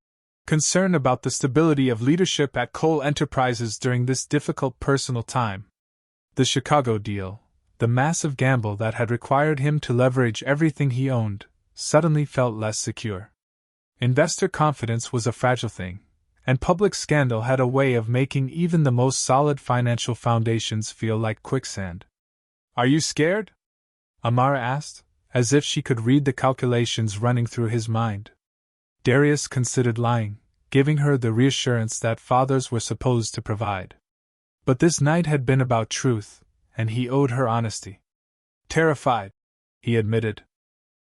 concern about the stability of leadership at Cole Enterprises during this difficult personal time. The Chicago deal, the massive gamble that had required him to leverage everything he owned, suddenly felt less secure. Investor confidence was a fragile thing, and public scandal had a way of making even the most solid financial foundations feel like quicksand. Are you scared? Amara asked, as if she could read the calculations running through his mind. Darius considered lying, giving her the reassurance that fathers were supposed to provide. But this night had been about truth, and he owed her honesty. Terrified, he admitted.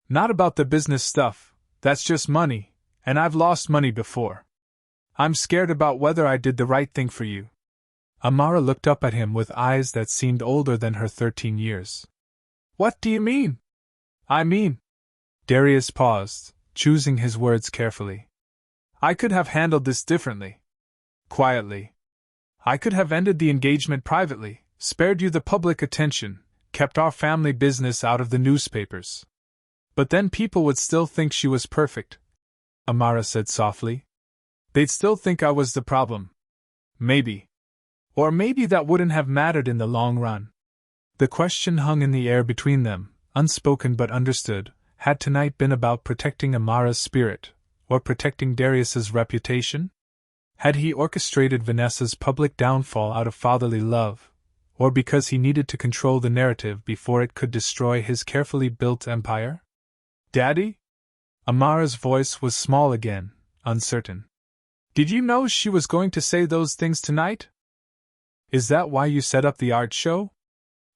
Not about the business stuff, that's just money, and I've lost money before. I'm scared about whether I did the right thing for you. Amara looked up at him with eyes that seemed older than her 13 years. What do you mean? I mean. Darius paused, choosing his words carefully. I could have handled this differently. Quietly. I could have ended the engagement privately, spared you the public attention, kept our family business out of the newspapers. But then people would still think she was perfect, Amara said softly. They'd still think I was the problem. Maybe. Or maybe that wouldn't have mattered in the long run. The question hung in the air between them, unspoken but understood. Had tonight been about protecting Amara's spirit, or protecting Darius's reputation? Had he orchestrated Vanessa's public downfall out of fatherly love, or because he needed to control the narrative before it could destroy his carefully built empire? Daddy? Amara's voice was small again, uncertain. Did you know she was going to say those things tonight? Is that why you set up the art show?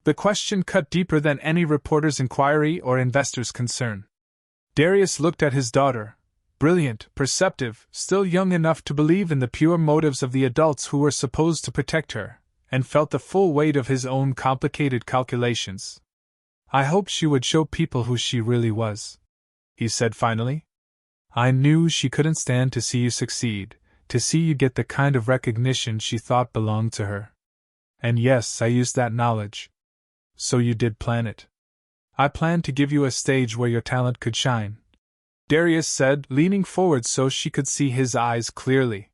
The question cut deeper than any reporter's inquiry or investor's concern. Darius looked at his daughter, brilliant, perceptive, still young enough to believe in the pure motives of the adults who were supposed to protect her, and felt the full weight of his own complicated calculations. I hoped she would show people who she really was, he said finally. I knew she couldn't stand to see you succeed, to see you get the kind of recognition she thought belonged to her. And yes, I used that knowledge. So you did plan it. I planned to give you a stage where your talent could shine, Darius said, leaning forward so she could see his eyes clearly.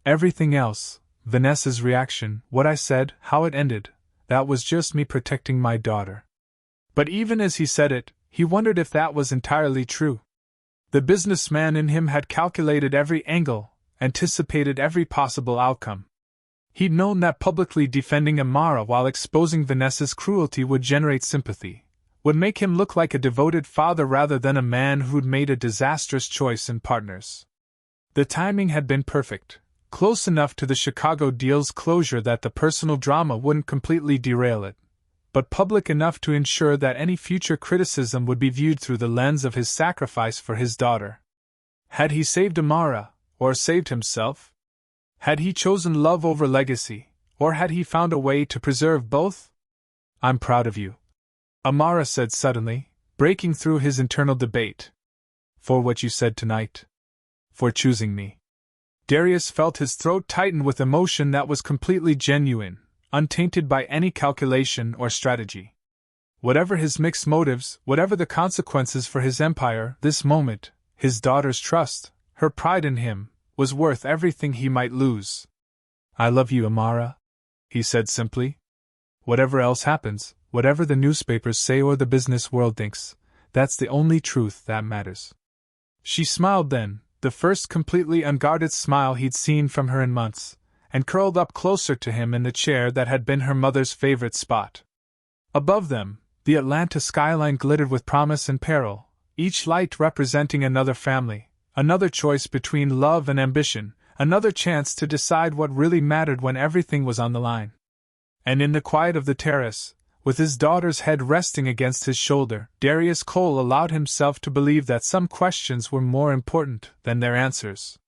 Everything else, Vanessa's reaction, what I said, how it ended, that was just me protecting my daughter. But even as he said it, he wondered if that was entirely true. The businessman in him had calculated every angle, anticipated every possible outcome. He'd known that publicly defending Amara while exposing Vanessa's cruelty would generate sympathy, would make him look like a devoted father rather than a man who'd made a disastrous choice in partners. The timing had been perfect, close enough to the Chicago deal's closure that the personal drama wouldn't completely derail it, but public enough to ensure that any future criticism would be viewed through the lens of his sacrifice for his daughter. Had he saved Amara, or saved himself? Had he chosen love over legacy, or had he found a way to preserve both? I'm proud of you, Amara said suddenly, breaking through his internal debate. For what you said tonight. For choosing me. Darius felt his throat tighten with emotion that was completely genuine, untainted by any calculation or strategy. Whatever his mixed motives, whatever the consequences for his empire, this moment, his daughter's trust, her pride in him, was worth everything he might lose. I love you, Amara, he said simply. Whatever else happens, whatever the newspapers say or the business world thinks, that's the only truth that matters. She smiled then, the first completely unguarded smile he'd seen from her in months, and curled up closer to him in the chair that had been her mother's favorite spot. Above them, the Atlanta skyline glittered with promise and peril, each light representing another family, another choice between love and ambition, another chance to decide what really mattered when everything was on the line. And in the quiet of the terrace, with his daughter's head resting against his shoulder, Darius Cole allowed himself to believe that some questions were more important than their answers.